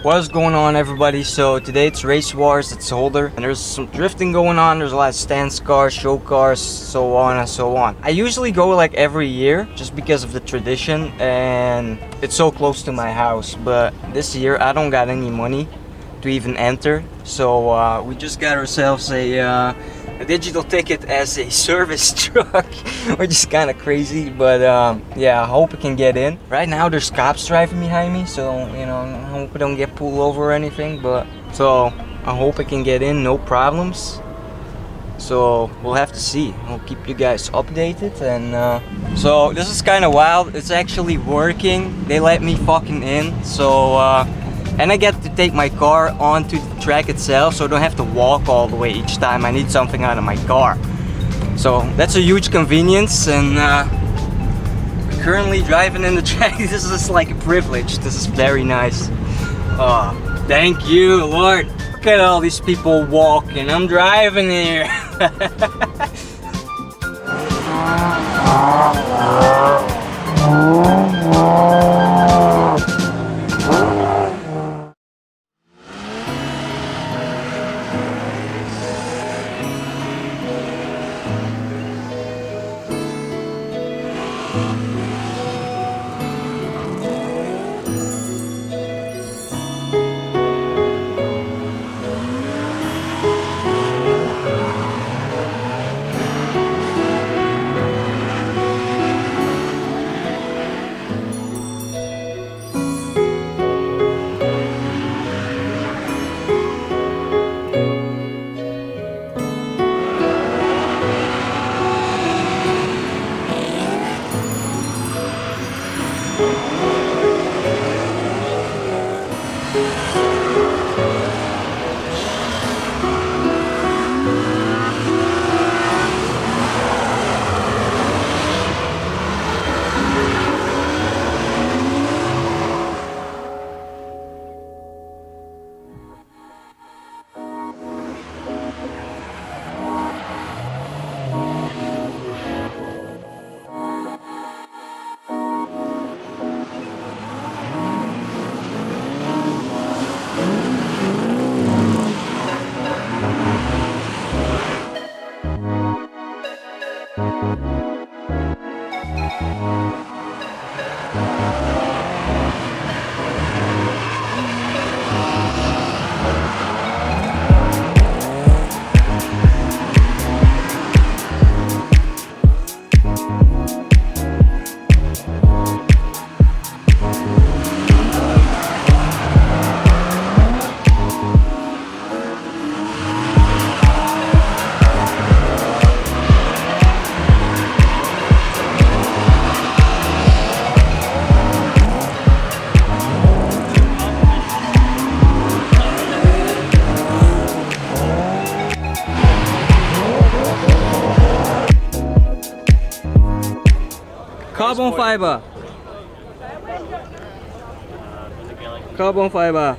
What's going on, everybody? So today it's Racewars, it's Holder, and there's some drifting going on. There's a lot of stance cars, show cars, so on and so on. I usually go like every year just because of the tradition and it's so close to my house, but this year I don't got any money to even enter, so we just got ourselves a digital ticket as a service truck, which is kind of crazy, but yeah, I hope I can get in. Right now there's cops driving behind me, so you know, I hope I don't get pulled over or anything, but so I hope I can get in, no problems. So we'll have to see. I'll keep you guys updated. And so this is kind of wild. It's actually working. They let me fucking in, so and I get to take my car onto the track itself, so I don't have to walk all the way each time I need something out of my car. So that's a huge convenience, and currently driving in the track, this is like a privilege. This is very nice. Thank you, Lord. Look at all these people walking. I'm driving here. Carbon fiber. Carbon fiber.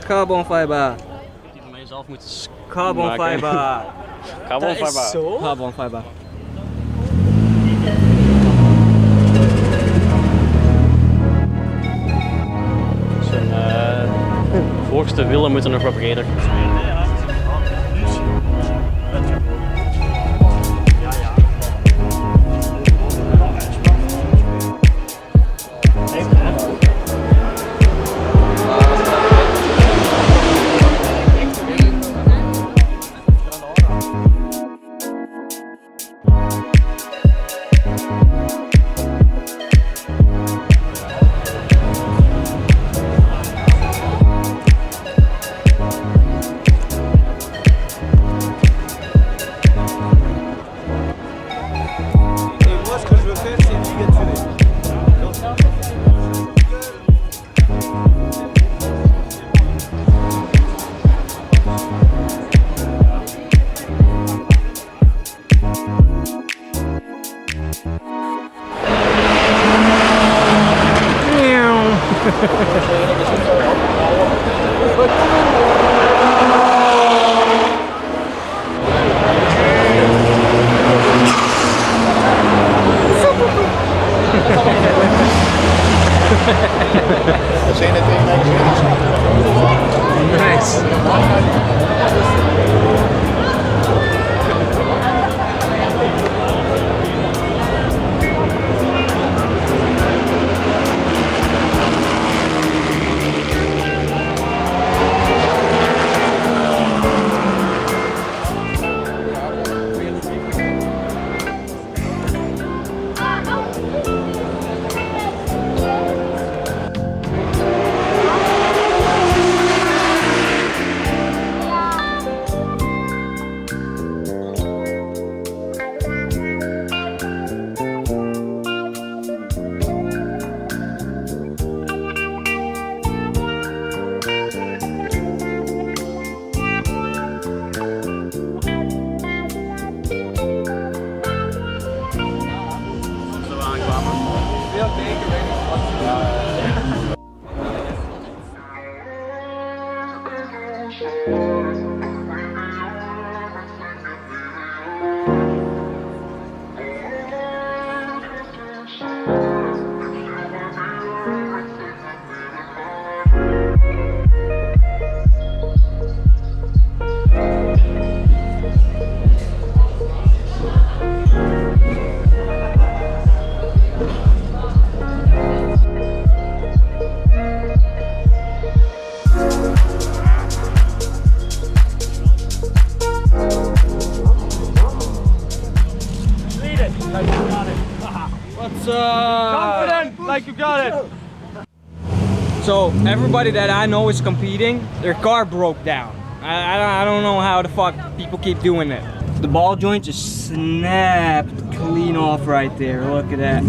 Carbon fiber. Carbon fiber. Carbon fiber. Carbon fiber. Zijn voorste wielen moeten nog propagator. Confident, like you got it. So everybody that I know is competing, their car broke down. I don't know how the fuck people keep doing it. The ball joint just snapped clean off right there. Look at that.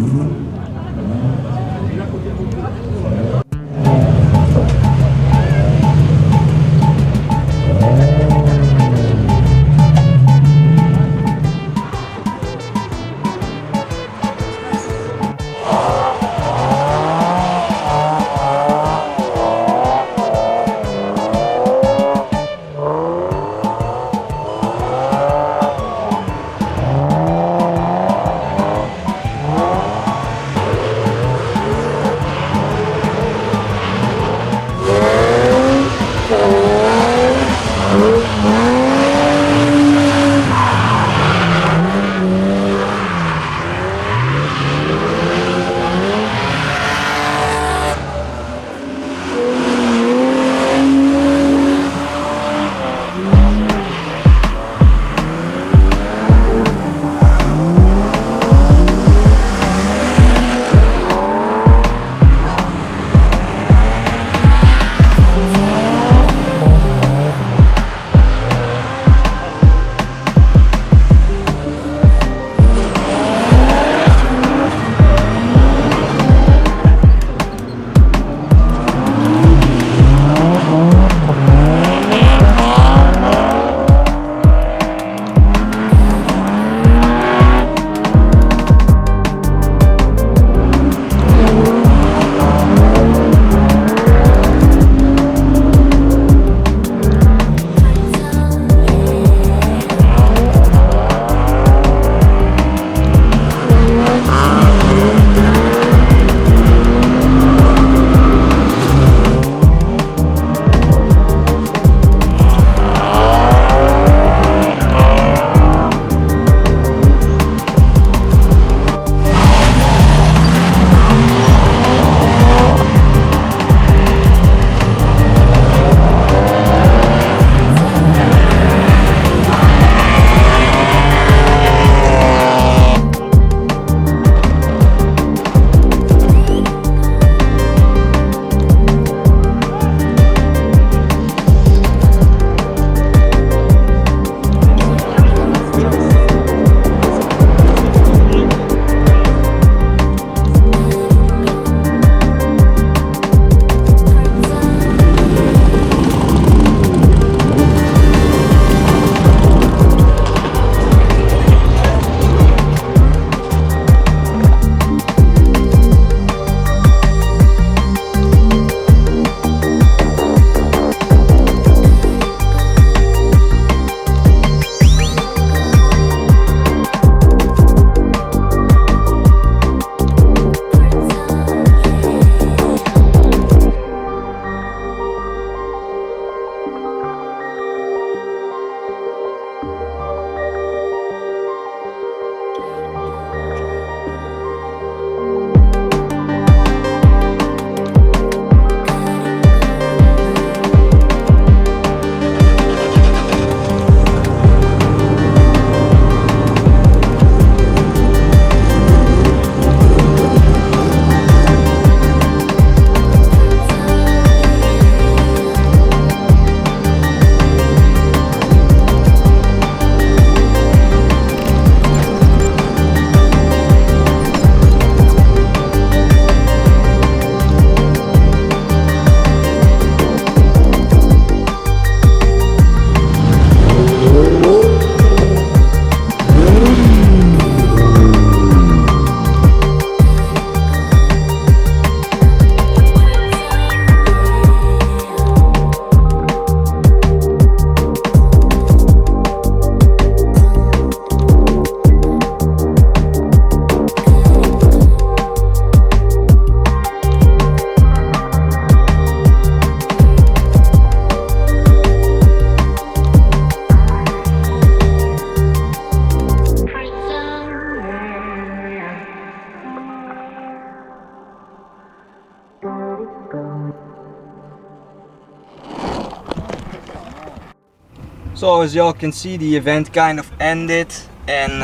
So as y'all can see, the event kind of ended, and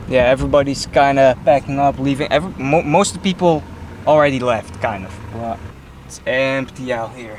yeah, everybody's kind of packing up, leaving. Most of the people already left, kind of. But it's empty out here.